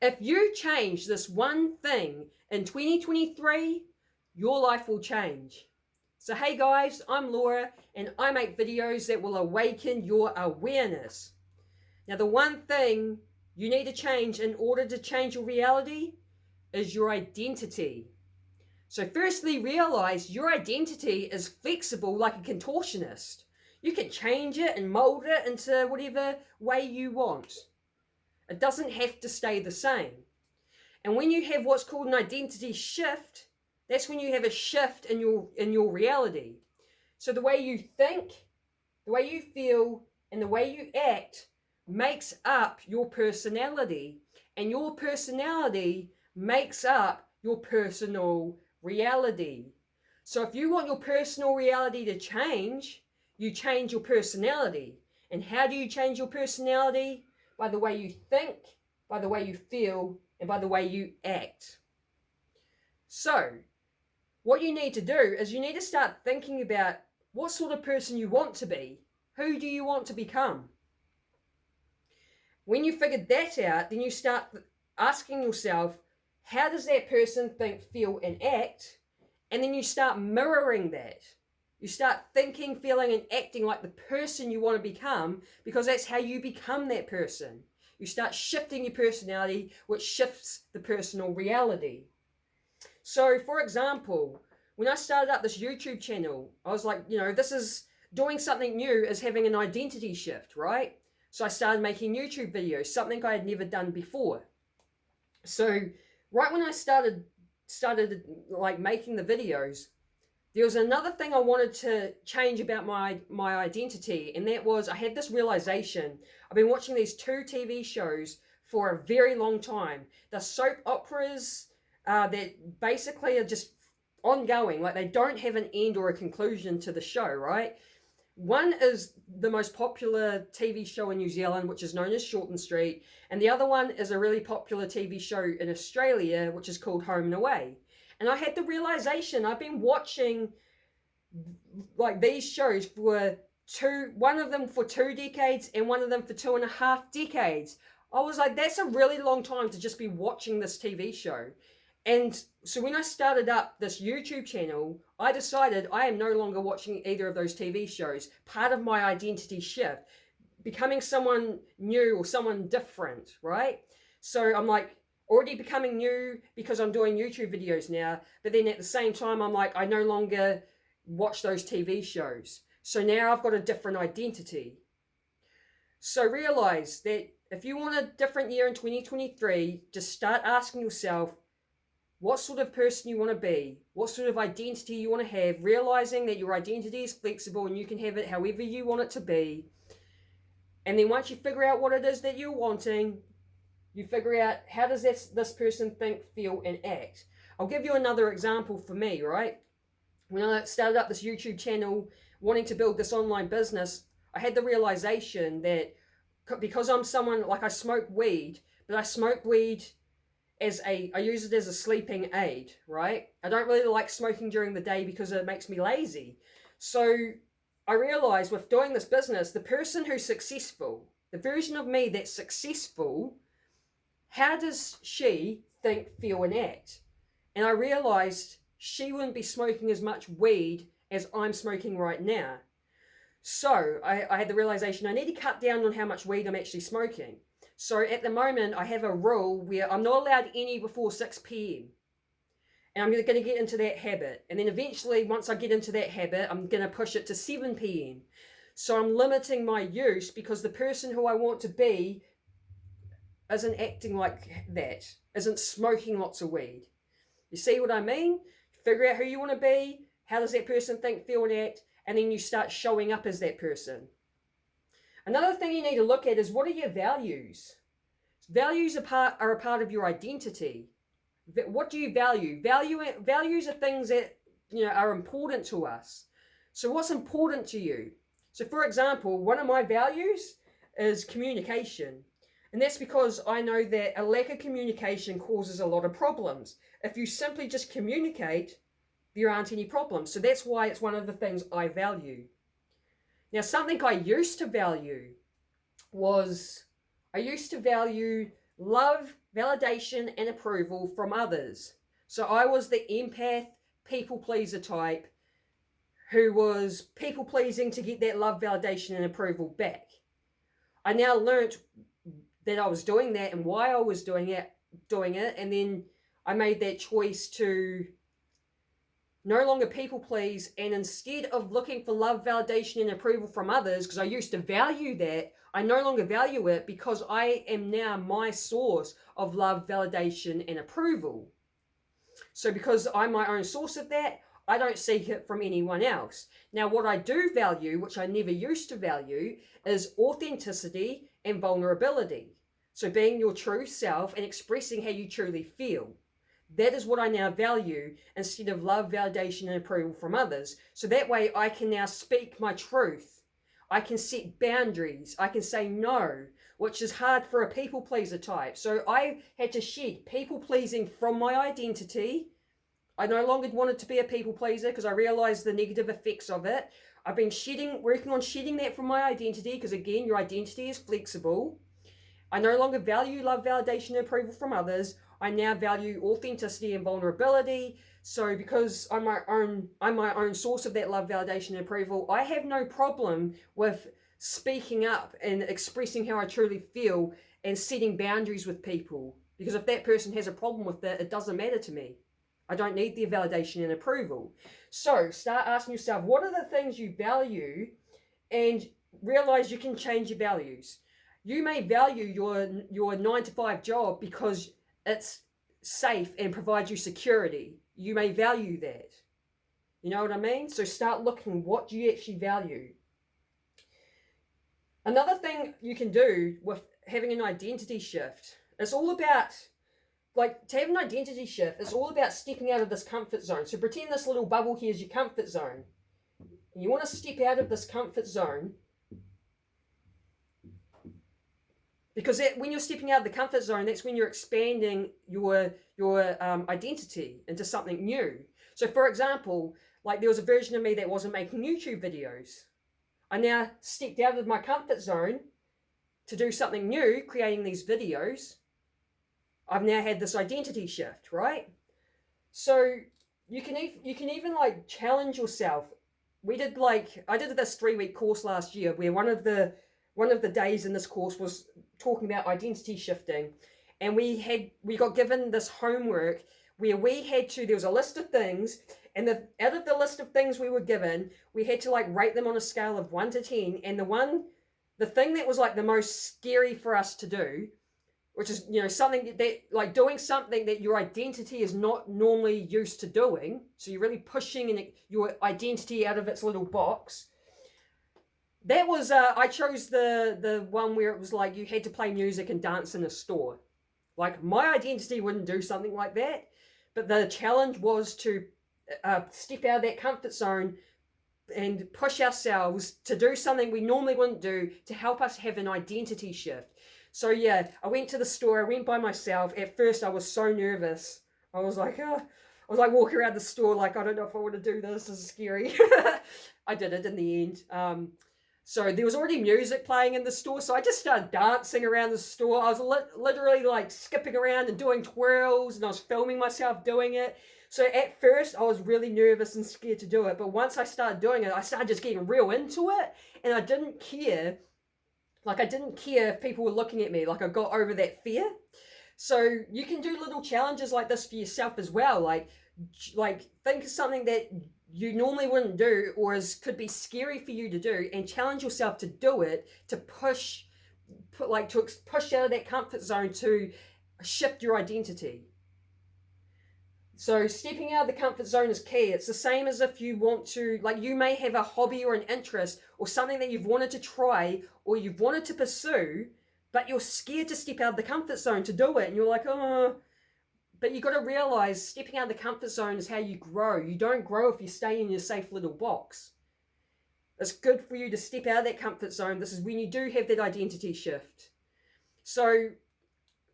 If you change this one thing in 2023, your life will change. So hey guys, I'm Laura and I make videos that will awaken your awareness. Now the one thing you need to change in order to change your reality is your identity. So firstly, realize your identity is flexible like a contortionist. You can change it and mold it into whatever way you want. It doesn't have to stay the same. And when you have what's called an identity shift, that's when you have a shift in your reality. So the way you think, the way you feel, and the way you act makes up your personality, and your personality makes up your personal reality. So if you want your personal reality to change, you change your personality. And how do you change your personality? By the way you think, by the way you feel, and by the way you act. So what you need to do is you need to start thinking about what sort of person you want to be. Who do you want to become? When you figured that out, then you start asking yourself, how does that person think, feel, and act? And then you start mirroring that. You start thinking, feeling, and acting like the person you want to become, because that's how you become that person. You start shifting your personality, which shifts the personal reality. So, for example, when I started up this YouTube channel, I was like, this is doing something new, is having an identity shift, right? So I started making YouTube videos, something I had never done before. So right when I started like making the videos, there was another thing I wanted to change about my identity, and that was I had this realization. I've been watching these two TV shows for a very long time. They're soap operas that basically are just ongoing, like they don't have an end or a conclusion to the show, right? One is the most popular TV show in New Zealand, which is known as Shorten Street, and the other one is a really popular TV show in Australia, which is called Home and Away. And I had the realization, I've been watching like these shows for one of them for 2 decades and one of them for 2.5 decades. I was like, that's a really long time to just be watching this TV show. And so when I started up this YouTube channel, I decided I am no longer watching either of those TV shows. Part of my identity shift, becoming someone new or someone different, right? So I'm like, already becoming new because I'm doing YouTube videos now, but then at the same time, I'm like, I no longer watch those TV shows. So now I've got a different identity. So realize that if you want a different year in 2023, just start asking yourself what sort of person you want to be, what sort of identity you want to have, realizing that your identity is flexible and you can have it however you want it to be. And then once you figure out what it is that you're wanting, you figure out how does this person think, feel, and act. I'll give you another example for me, right? When I started up this YouTube channel, wanting to build this online business, I had the realization that because I'm someone, like I smoke weed, but I smoke weed I use it as a sleeping aid, right? I don't really like smoking during the day because it makes me lazy. So I realized with doing this business, the person who's successful, the version of me that's successful, how does she think, feel, and act? And I realized she wouldn't be smoking as much weed as I'm smoking right now. So I had the realization I need to cut down on how much weed I'm actually smoking. So at the moment, I have a rule where I'm not allowed any before 6 p.m. And I'm going to get into that habit. And then eventually, once I get into that habit, I'm going to push it to 7 p.m. So I'm limiting my use because the person who I want to be isn't acting like that, isn't smoking lots of weed. You see what I mean? Figure out who you want to be, how does that person think, feel, and act, and then you start showing up as that person. Another thing you need to look at is, what are your values? Values are a part of your identity. What do you value? Values are things that are important to us. So what's important to you? So for example, one of my values is communication. And that's because I know that a lack of communication causes a lot of problems. If you simply just communicate, there aren't any problems. So that's why it's one of the things I value. Now, something I used to value was, love, validation, and approval from others. So I was the empath, people pleaser type who was people pleasing to get that love, validation, and approval back. I now learnt that I was doing that and why I was doing it, and then I made that choice to no longer people please, and instead of looking for love, validation, and approval from others, because I used to value that, I no longer value it because I am now my source of love, validation, and approval. So because I'm my own source of that, I don't seek it from anyone else. Now, what I do value, which I never used to value, is authenticity and vulnerability. So being your true self and expressing how you truly feel. That is what I now value instead of love, validation, and approval from others. So that way I can now speak my truth. I can set boundaries. I can say no, which is hard for a people pleaser type. So I had to shed people pleasing from my identity. I no longer wanted to be a people pleaser because I realized the negative effects of it. I've been working on shedding that from my identity because, again, your identity is flexible. I no longer value love, validation, and approval from others. I now value authenticity and vulnerability. So because I'm my own source of that love, validation, and approval, I have no problem with speaking up and expressing how I truly feel and setting boundaries with people. Because if that person has a problem with that, it doesn't matter to me. I don't need their validation and approval. So start asking yourself, what are the things you value, and realize you can change your values. You may value your 9-to-5 job because it's safe and provides you security. You may value that. You know what I mean? So start looking, what do you actually value? Another thing you can do with having an identity shift, it's all about, like, to have an identity shift, it's all about stepping out of this comfort zone. So pretend this little bubble here is your comfort zone. You want to step out of this comfort zone, because when you're stepping out of the comfort zone, that's when you're expanding your identity into something new. So for example, like there was a version of me that wasn't making YouTube videos. I now stepped out of my comfort zone to do something new, creating these videos. I've now had this identity shift, right? So you can even like challenge yourself. I did this 3-week course last year where one of the days in this course was talking about identity shifting, and we got given this homework where there was a list of things, and out of the list of things we were given, we had to like rate them on a scale of 1 to 10, and the thing that was like the most scary for us to do, which is, something that, like doing something that your identity is not normally used to doing, so you're really pushing your identity out of its little box. That was, I chose the one where it was like you had to play music and dance in a store. Like, my identity wouldn't do something like that, but the challenge was to step out of that comfort zone and push ourselves to do something we normally wouldn't do to help us have an identity shift. So yeah, I went to the store, I went by myself. At first I was so nervous. I was like walking around the store like, I don't know if I want to do this is scary. I did it in the end. So there was already music playing in the store, so I just started dancing around the store. I was literally like skipping around and doing twirls, and I was filming myself doing it. So at first I was really nervous and scared to do it, but once I started doing it, I started just getting real into it, and I didn't care. Like, I didn't care if people were looking at me. Like, I got over that fear. So you can do little challenges like this for yourself as well. Like think of something that you normally wouldn't do, or could be scary for you to do, and challenge yourself to do it, to push out of that comfort zone, to shift your identity. So stepping out of the comfort zone is key. It's the same as if you want to, like, you may have a hobby or an interest or something that you've wanted to try or you've wanted to pursue, but you're scared to step out of the comfort zone to do it. And you're like, oh, but you've got to realize stepping out of the comfort zone is how you grow. You don't grow if you stay in your safe little box. It's good for you to step out of that comfort zone. This is when you do have that identity shift. So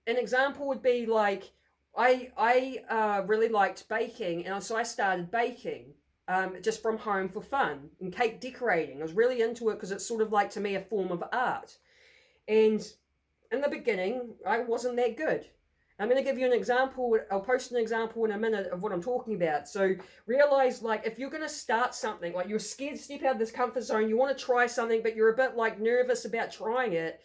an example would be like, I really liked baking, and so I started baking just from home for fun, and cake decorating. I was really into it because it's sort of like, to me, a form of art. And in the beginning, I wasn't that good. I'm going to give you an example. I'll post an example in a minute of what I'm talking about. So realize, like, if you're going to start something, like you're scared to step out of this comfort zone, you want to try something, but you're a bit like nervous about trying it.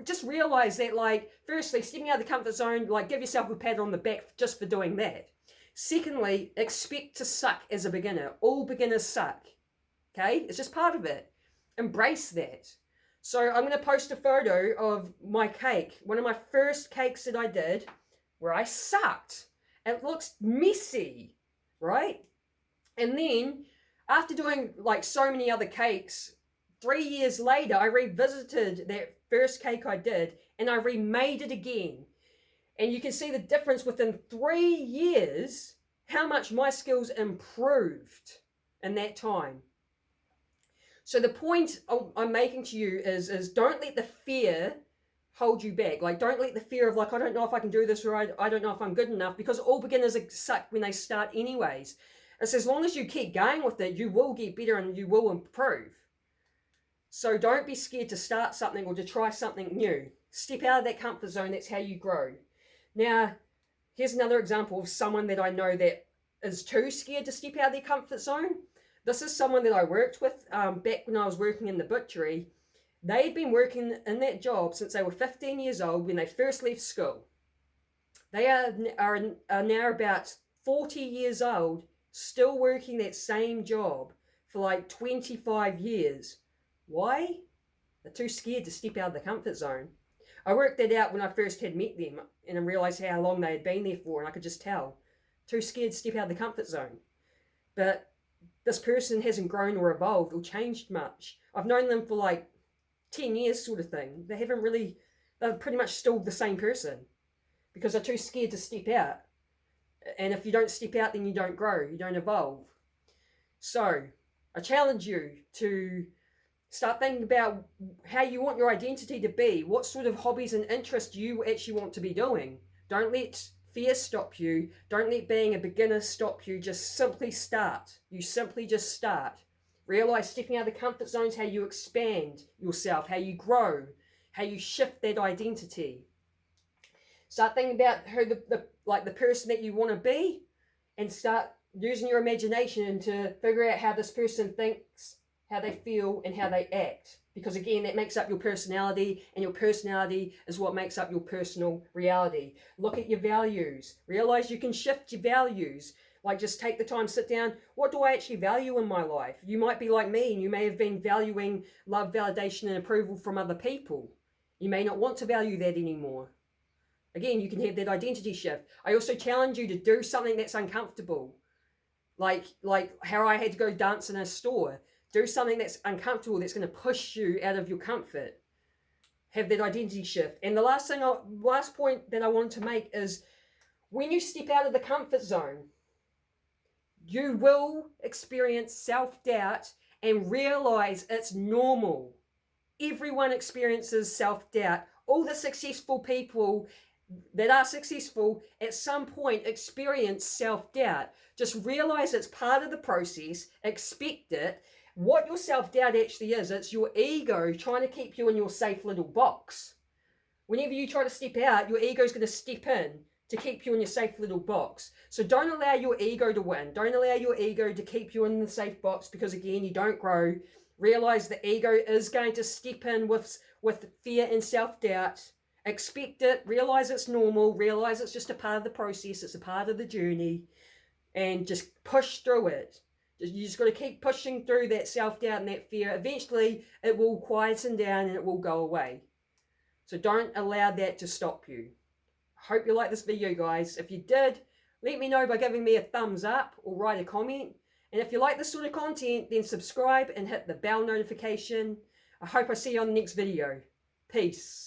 Just realize that, like, firstly, stepping out of the comfort zone, like, give yourself a pat on the back just for doing that. Secondly, expect to suck as a beginner. All beginners suck. Okay? It's just part of it. Embrace that. So I'm going to post a photo of my cake. One of my first cakes that I did, where I sucked. It looks messy, right? And then, after doing like so many other cakes, 3 years later, I revisited that first cake I did and I remade it again. And you can see the difference within 3 years, how much my skills improved in that time. So the point I'm making to you is don't let the fear hold you back. Like, don't let the fear of, like, I don't know if I can do this, or I don't know if I'm good enough, because all beginners suck when they start anyways. It's as long as you keep going with it, you will get better and you will improve. So don't be scared to start something or to try something new. Step out of that comfort zone. That's how you grow. Now, here's another example of someone that I know that is too scared to step out of their comfort zone. This is someone that I worked with back when I was working in the butchery. They'd been working in that job since they were 15 years old when they first left school. They are now about 40 years old, still working that same job for like 25 years. Why? They're too scared to step out of the comfort zone. I worked that out when I first had met them and I realised how long they had been there for, and I could just tell. Too scared to step out of the comfort zone. But this person hasn't grown or evolved or changed much. I've known them for like 10 years sort of thing. They're pretty much still the same person because they're too scared to step out. And if you don't step out, then you don't grow, you don't evolve. So I challenge you to start thinking about how you want your identity to be, what sort of hobbies and interests you actually want to be doing. Don't let fear stop you. Don't let being a beginner stop you. Just simply start. You simply just start. Realize stepping out of the comfort zone is how you expand yourself, how you grow, how you shift that identity. Start thinking about who the person that you want to be, and start using your imagination to figure out how this person thinks, how they feel, and how they act. Because again, that makes up your personality, and your personality is what makes up your personal reality. Look at your values. Realize you can shift your values. Like, just take the time, sit down. What do I actually value in my life? You might be like me, and you may have been valuing love, validation, and approval from other people. You may not want to value that anymore. Again, you can have that identity shift. I also challenge you to do something that's uncomfortable. Like how I had to go dance in a store. Do something that's uncomfortable, that's going to push you out of your comfort. Have that identity shift. And the last point that I want to make is, when you step out of the comfort zone, you will experience self-doubt and realize it's normal. Everyone experiences self-doubt. All the successful people that are successful at some point experience self-doubt. Just realize it's part of the process. Expect it. What your self-doubt actually is, it's your ego trying to keep you in your safe little box. Whenever you try to step out, your ego is going to step in to keep you in your safe little box. So don't allow your ego to win. Don't allow your ego to keep you in the safe box, because again, you don't grow. Realize the ego is going to step in with fear and self-doubt. Expect it. Realize it's normal. Realize it's just a part of the process. It's a part of the journey. And just push through it. You just got to keep pushing through that self-doubt and that fear. Eventually, it will quieten down and it will go away. So don't allow that to stop you. Hope you like this video, guys. If you did, let me know by giving me a thumbs up or write a comment. And if you like this sort of content, then subscribe and hit the bell notification. I hope I see you on the next video. Peace.